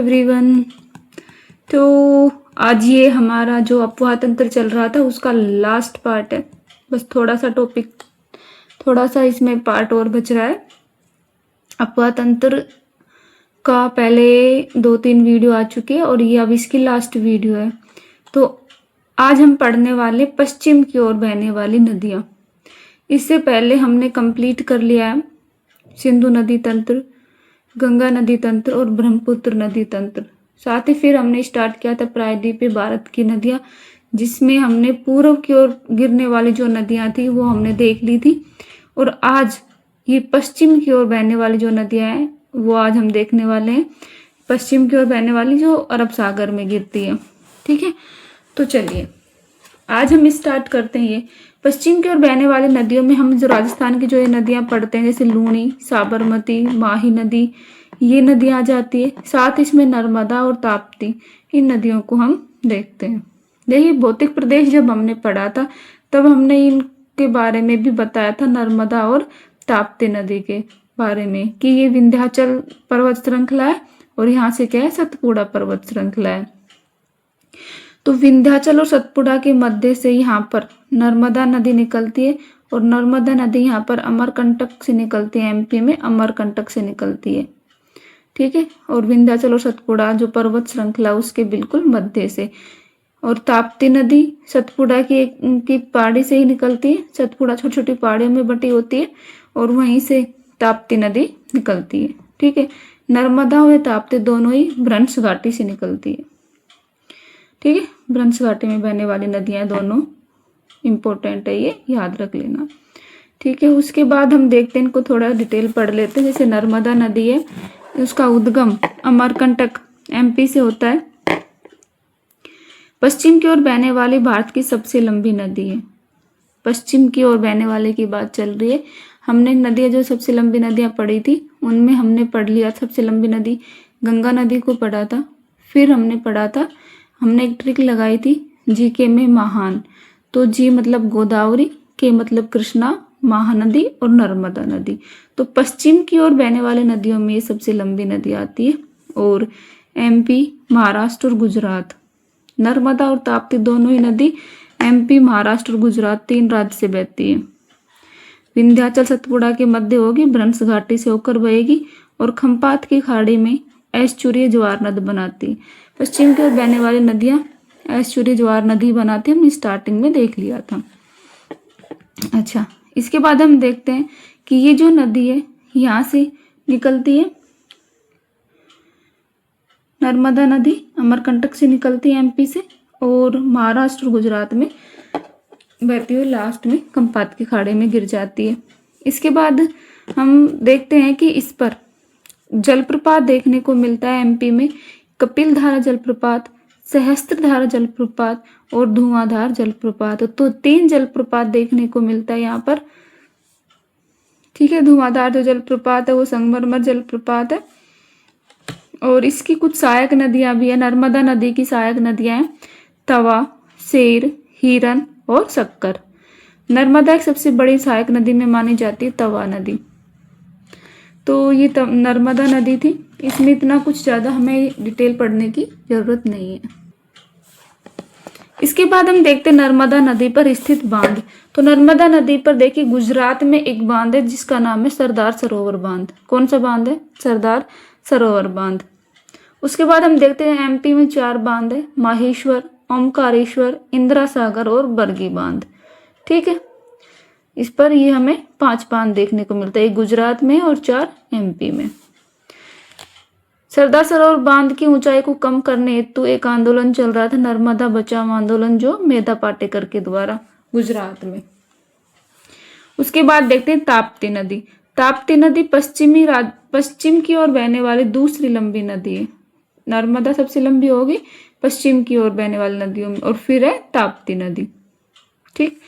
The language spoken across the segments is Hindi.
एवरीवन। तो आज ये हमारा जो अपवाह तंत्र चल रहा था उसका लास्ट पार्ट है। बस थोड़ा सा टॉपिक, थोड़ा सा इसमें पार्ट और बच रहा है। अपवाह तंत्र का पहले 2-3 वीडियो आ चुकी है और ये अब इसकी लास्ट वीडियो है। तो आज हम पढ़ने वाले पश्चिम की ओर बहने वाली नदियाँ। इससे पहले हमने कंप्लीट कर लिया है सिंधु नदी तंत्र, गंगा नदी तंत्र और ब्रह्मपुत्र नदी तंत्र। साथ ही फिर हमने स्टार्ट किया था प्रायद्वीपीय भारत की नदियाँ, जिसमें हमने पूर्व की ओर गिरने वाली जो नदियाँ थी वो हमने देख ली थी। और आज ये पश्चिम की ओर बहने वाली जो नदियाँ हैं वो आज हम देखने वाले हैं। पश्चिम की ओर बहने वाली जो अरब सागर में गिरती है। ठीक है, तो चलिए आज हम स्टार्ट करते हैं। ये पश्चिम की ओर बहने वाली नदियों में हम जो राजस्थान की जो ये नदियाँ पढ़ते हैं, जैसे लूनी, साबरमती, माही नदी, ये नदियाँ आ जाती है। साथ इसमें नर्मदा और ताप्ती, इन नदियों को हम देखते हैं। देखिए, भौतिक प्रदेश जब हमने पढ़ा था तब हमने इनके बारे में भी बताया था, नर्मदा और ताप्ती नदी के बारे में, कि ये विंध्याचल पर्वत श्रृंखला है और यहाँ से क्या है, सतपुड़ा पर्वत श्रृंखला है। तो विंध्याचल और सतपुड़ा के मध्य से यहाँ पर नर्मदा नदी निकलती है और नर्मदा नदी यहाँ पर अमरकंटक से निकलती है। एमपी में अमरकंटक से निकलती है। ठीक है, और विंध्याचल और सतपुड़ा जो पर्वत श्रृंखला उसके बिल्कुल मध्य से। और ताप्ती नदी सतपुड़ा की पहाड़ी से ही निकलती है। सतपुड़ा छोटी छोटी पहाड़ियों में बटी होती है और वहीं से ताप्ती नदी निकलती है। ठीक है, नर्मदा और ताप्ती दोनों ही भ्रंश घाटी से निकलती है। ठीक है, भ्रंश घाटी में बहने वाली नदियां दोनों इंपॉर्टेंट है, ये याद रख लेना। ठीक है, उसके बाद हम देखते हैं, इनको थोड़ा डिटेल पढ़ लेते हैं। जैसे नर्मदा नदी है, उसका उद्गम अमरकंटक एमपी से होता है। पश्चिम की ओर बहने वाली भारत की सबसे लंबी नदी है। पश्चिम की ओर बहने वाले की बात चल रही है। हमने नदियां जो सबसे लंबी नदियां पढ़ी थी उनमें हमने पढ़ लिया सबसे लंबी नदी गंगा नदी को पढ़ा था। फिर हमने पढ़ा था, हमने एक ट्रिक लगाई थी जीके में, महान। तो जी मतलब गोदावरी, के मतलब कृष्णा, महानदी और नर्मदा नदी। तो पश्चिम की ओर बहने वाली नदियों में ये सबसे लंबी नदी आती है। और एमपी, महाराष्ट्र और गुजरात, नर्मदा और ताप्ती दोनों ही नदी एमपी, महाराष्ट्र और गुजरात 3 राज्य से बहती है। विंध्याचल सतपुड़ा के मध्य होगी, भ्रंश घाटी से होकर बहेगी और खंपात की खाड़ी में ऐश्चर्य ज्वार नद बनाती है। पश्चिम की ओर बहने वाली नदियां ऐश्चर्य ज्वार नदी बनाती है, हमने स्टार्टिंग में देख लिया था। अच्छा, इसके बाद हम देखते हैं कि ये जो नदी है यहाँ से निकलती है, नर्मदा नदी अमरकंटक से निकलती है एमपी से और महाराष्ट्र और गुजरात में बहती हुई लास्ट में खंपात की खाड़ी में गिर जाती है। इसके बाद हम देखते हैं कि इस पर जलप्रपात देखने को मिलता है एमपी में, कपिल धारा जलप्रपात, सहस्त्र धारा जलप्रपात और धुआंधार जलप्रपात। तो 3 जलप्रपात देखने को मिलता है यहाँ पर। ठीक है, धुआंधार जो जलप्रपात है वो संगमरमर जलप्रपात है और इसकी कुछ सहायक नदियां भी है। नर्मदा नदी की सहायक नदियां हैं तवा, सेर, हिरन और शक्कर। नर्मदा एक सबसे बड़ी सहायक नदी में मानी जाती है तवा नदी। तो ये नर्मदा नदी थी, इसमें इतना कुछ ज़्यादा हमें डिटेल पढ़ने की जरूरत नहीं है। इसके बाद हम देखते हैं नर्मदा नदी पर स्थित बांध। तो नर्मदा नदी पर देखिए गुजरात में एक बांध है जिसका नाम है सरदार सरोवर बांध। कौन सा बांध है? सरदार सरोवर बांध। उसके बाद हम देखते हैं एमपी में 4 बांध है, माहेश्वर, ओमकारेश्वर, इंदिरा सागर और बरगी बांध। ठीक है, इस पर ये हमें 5 बांध देखने को मिलता है, एक गुजरात में और 4 एमपी में। सरदार सरोवर बांध की ऊंचाई को कम करने हेतु एक आंदोलन चल रहा था, नर्मदा बचाओ आंदोलन, जो मेधा पाटेकर के द्वारा गुजरात में। उसके बाद देखते हैं ताप्ती नदी। ताप्ती नदी पश्चिम की ओर बहने वाली दूसरी लंबी नदी है। नर्मदा सबसे लंबी होगी पश्चिम की ओर बहने वाली नदियों में, और फिर है ताप्ती नदी। ठीक,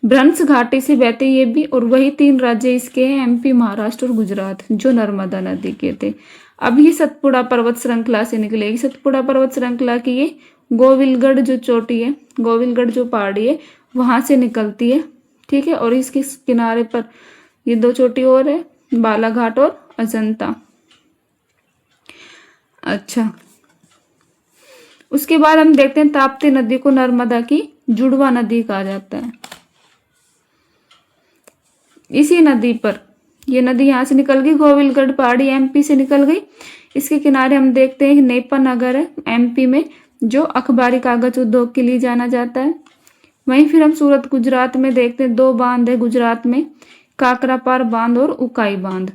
भ्रंश घाटी से बहते ये भी, और वही 3 राज्य इसके हैं, एमपी, महाराष्ट्र और गुजरात, जो नर्मदा नदी के थे। अब ये सतपुड़ा पर्वत श्रृंखला से निकलेगी। सतपुड़ा पर्वत श्रृंखला की ये गोविलगढ़ जो चोटी है, गोविलगढ़ जो पहाड़ी है, वहां से निकलती है। ठीक है, और इसके किनारे पर ये 2 चोटी और है, बालाघाट और अजंता। अच्छा, उसके बाद हम देखते हैं ताप्ती नदी को नर्मदा की जुड़वा नदी कहा जाता है। इसी नदी पर, ये नदी यहाँ से निकल गई, गोविलगढ़ पहाड़ी एमपी से निकल गई। इसके किनारे हम देखते हैं नेपा नगर है एमपी में, जो अखबारी कागज उद्योग के लिए जाना जाता है। वहीं फिर हम सूरत गुजरात में देखते हैं, दो बांध है गुजरात में, काकरापार बांध और उकाई बांध।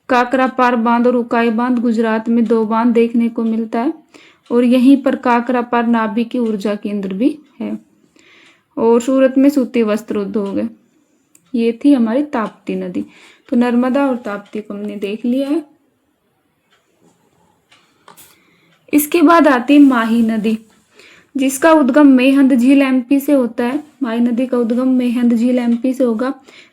काकरापार बांध और उकाई बांध गुजरात में दो बांध देखने को मिलता है, और यहीं पर काकरापार नाभिक की ऊर्जा केंद्र भी है। और सूरत में सूती वस्त्र उद्योग है। ये थी हमारी ताप्ती नदी। तो नर्मदा और ताप्ती को हमने देख लिया है। इसके बाद आती है माही नदी, जिसका उद्गम मेहंद झील एमपी से होता है। माही नदी का उद्गम मेहंद झील एमपी से होगा।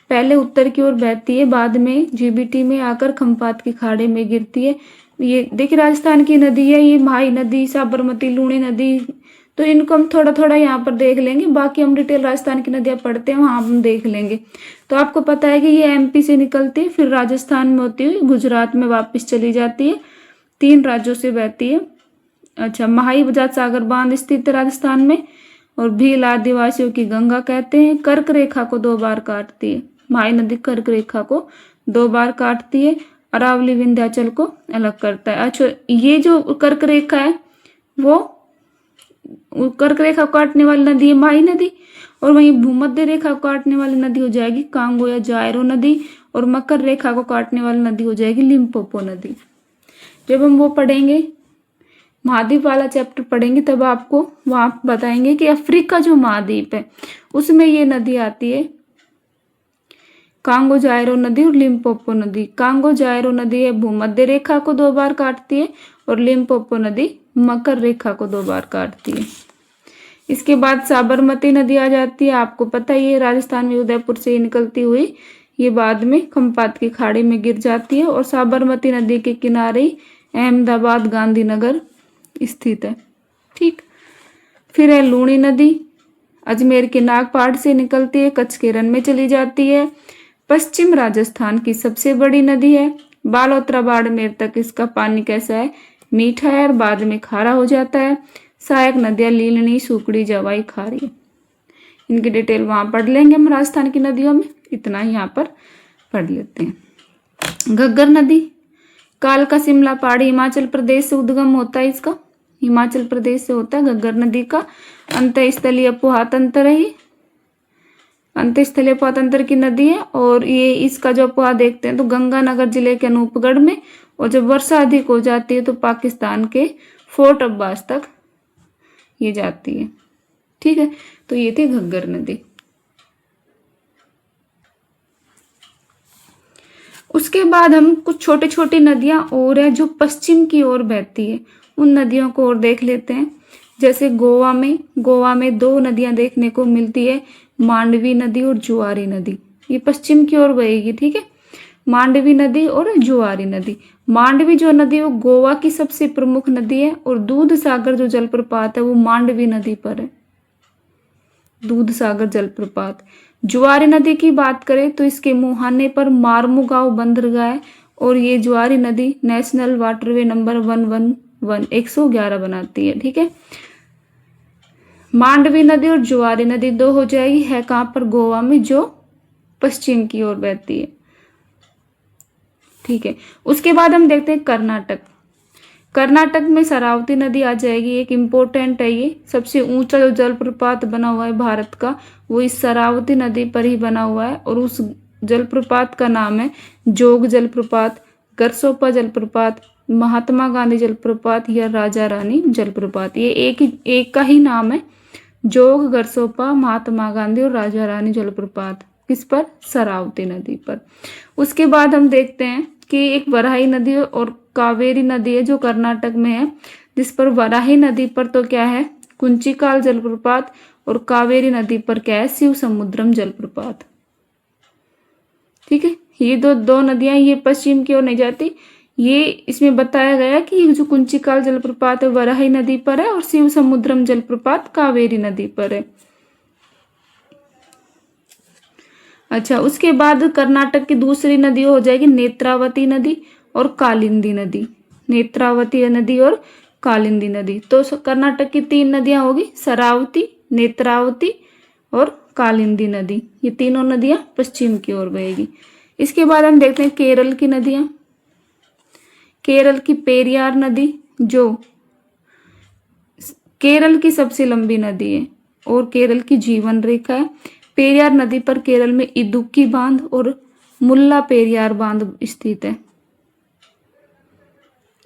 पहले उत्तर की ओर बहती है, बाद में जीबीटी में आकर खंपात की खाड़ी में गिरती है। ये देखिए राजस्थान की नदी है ये माही नदी, साबरमती, लूणी नदी, तो इनको हम थोड़ा थोड़ा यहाँ पर देख लेंगे। बाकी हम डिटेल राजस्थान की नदियाँ पढ़ते हैं, वहाँ हम देख लेंगे। तो आपको पता है कि ये एमपी से निकलती है, फिर राजस्थान में होती हुई गुजरात में वापस चली जाती है। 3 राज्यों से बहती है। अच्छा, महाई बजाज सागर बांध स्थित है राजस्थान में, और भील आदिवासियों की गंगा कहते हैं। कर्क रेखा को 2 बार काटती है। माही नदी कर्क रेखा को 2 बार काटती है। अरावली विंध्याचल को अलग करता है। अच्छा, ये जो कर्क रेखा है वो कर्क रेखा को काटने वाली नदी है माही नदी, और वहीं भूमध्य रेखा को काटने वाली नदी हो जाएगी कांगो या जायरो नदी, और मकर रेखा को काटने वाली नदी हो जाएगी लिम्पोपो नदी। जब हम वो पढ़ेंगे, महाद्वीप वाला चैप्टर पढ़ेंगे, तब आपको वहां बताएंगे कि अफ्रीका जो महाद्वीप है उसमें ये नदी आती है, कांगो जायरो नदी और लिम्पोपो नदी। कांगो जायरो नदी है भूमध्य रेखा को 2 बार काटती है, और लिम्पोपो नदी मकर रेखा को 2 बार काटती है। इसके बाद साबरमती नदी आ जाती है। आपको पता ही है राजस्थान में उदयपुर से ही निकलती हुई ये बाद में खंपात की खाड़ी में गिर जाती है, और साबरमती नदी के किनारे ही अहमदाबाद गांधीनगर स्थित है। ठीक, फिर है लूणी नदी, अजमेर के नागपाड़ से निकलती है, कच्छ के रन में चली जाती है। पश्चिम राजस्थान की सबसे बड़ी नदी है। बालोतरा बाड़मेर तक इसका पानी कैसा है, मीठा है, और बाद में खारा हो जाता है। सहायक नदियां लीलनी, सुकड़ी, जवाई, खारी। इनकी डिटेल वहां पढ़ लेंगे हम राजस्थान की नदियों में, इतना ही यहाँ पर पढ़ लेते हैं। घग्गर नदी कालका शिमला पहाड़ी हिमाचल प्रदेश से उद्गम होता है। इसका हिमाचल प्रदेश से होता है घग्गर नदी का। अंतःस्थलीय अपवाहतंत्र है, अंतःस्थलीय अपवाहतंत्र की नदी है, और ये इसका जो अपवाह देखते हैं तो गंगानगर जिले के अनूपगढ़ में, और जब वर्षा अधिक हो जाती है तो पाकिस्तान के फोर्ट अब्बास तक ये जाती है। ठीक है, तो ये थी घग्गर नदी। उसके बाद हम कुछ छोटी छोटी नदियां और है जो पश्चिम की ओर बहती है, उन नदियों को और देख लेते हैं। जैसे गोवा में 2 नदियां देखने को मिलती है, मांडवी नदी और जुआरी नदी। ये पश्चिम की ओर बहेगी। ठीक है, मांडवी नदी और जुआरी नदी। मांडवी जो नदी वो गोवा की सबसे प्रमुख नदी है, और दूध सागर जो जलप्रपात है वो मांडवी नदी पर है, दूध सागर जलप्रपात। जुआरी नदी की बात करें तो इसके मुहाने पर मारमुगांव बंदरगाह है, और ये जुआरी नदी नेशनल वाटरवे नंबर 111 बनाती है। ठीक है, मांडवी नदी और जुआरी नदी 2 हो जाएगी, है कहाँ पर, गोवा में, जो पश्चिम की ओर बहती है। ठीक है, उसके बाद हम देखते हैं कर्नाटक। कर्नाटक में शरावती नदी आ जाएगी, एक इम्पोर्टेंट है। ये सबसे ऊंचा जो जलप्रपात बना हुआ है भारत का, वो इस शरावती नदी पर ही बना हुआ है, और उस जलप्रपात का नाम है जोग जलप्रपात, गरसोपा जलप्रपात, महात्मा गांधी जलप्रपात या राजा रानी जलप्रपात। ये एक का ही नाम है, जोग, गरसोपा, महात्मा गांधी और राजा रानी जलप्रपात। किस पर, शरावती नदी पर। उसके बाद हम देखते हैं कि एक वराही नदी और कावेरी नदी है जो कर्नाटक में है, जिस पर वराही नदी पर तो क्या है, कुंचिकाल जलप्रपात, और कावेरी नदी पर क्या है, शिव समुद्रम जलप्रपात। ठीक है, ये दो नदियां ये पश्चिम की ओर नहीं जाती। ये इसमें बताया गया कि जो कुंचिकाल जलप्रपात है वराही नदी पर है, और शिव समुद्रम जलप्रपात कावेरी नदी पर है। अच्छा, उसके बाद कर्नाटक की दूसरी नदी हो जाएगी नेत्रावती नदी और कालिंदी नदी। नेत्रावती नदी और कालिंदी नदी। तो कर्नाटक की 3 नदियां होगी, शरावती, नेत्रावती और कालिंदी नदी। ये तीनों नदियां पश्चिम की ओर बहेगी। इसके बाद हम देखते हैं केरल की नदियां। केरल की पेरियार नदी जो केरल की सबसे लंबी नदी है और केरल की जीवन रेखा है। पेरियार नदी पर केरल में इदुक्की बांध और मुल्ला पेरियार बांध स्थित है।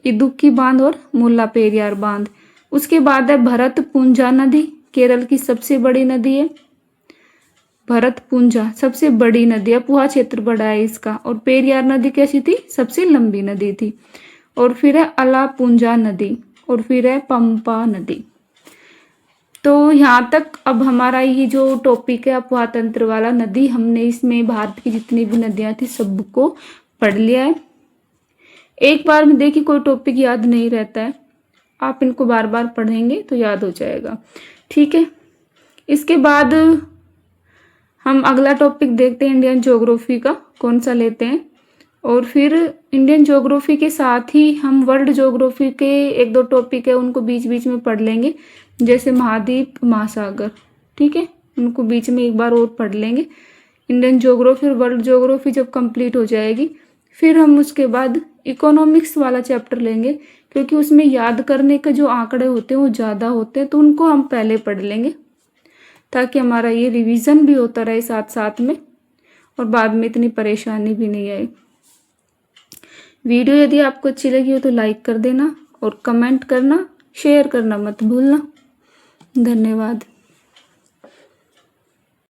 इदुक्की बांध और मुल्ला पेरियार बांध। उसके बाद है भरतपुंजा नदी, केरल की सबसे बड़ी नदी है। भरतपुंजा सबसे बड़ी नदी है, अपुहा क्षेत्र बड़ा है इसका। और पेरियार नदी कैसी थी? सबसे लंबी नदी थी। और फिर है अलापुंजा नदी और फिर है पंपा नदी। तो यहाँ तक अब हमारा ये जो टॉपिक है अफवाह तंत्र वाला नदी, हमने इसमें भारत की जितनी भी नदियां थी सबको पढ़ लिया है। एक बार में देखिए कोई टॉपिक याद नहीं रहता है, आप इनको बार बार पढ़ेंगे तो याद हो जाएगा। ठीक है, इसके बाद हम अगला टॉपिक देखते हैं इंडियन ज्योग्राफी का, कौन सा लेते हैं। और फिर इंडियन ज्योग्राफी के साथ ही हम वर्ल्ड ज्योग्राफी के एक दो टॉपिक है उनको बीच बीच में पढ़ लेंगे, जैसे महाद्वीप, महासागर। ठीक है, उनको बीच में एक बार और पढ़ लेंगे। इंडियन ज्योग्राफी और वर्ल्ड ज्योग्राफी जब कंप्लीट हो जाएगी फिर हम उसके बाद इकोनॉमिक्स वाला चैप्टर लेंगे, क्योंकि उसमें याद करने के जो आंकड़े होते हैं वो ज़्यादा होते हैं, तो उनको हम पहले पढ़ लेंगे ताकि हमारा ये रिवीजन भी होता रहे साथ साथ में और बाद में इतनी परेशानी भी नहीं आए। वीडियो यदि आपको अच्छी लगी हो तो लाइक कर देना और कमेंट करना, शेयर करना मत भूलना। धन्यवाद।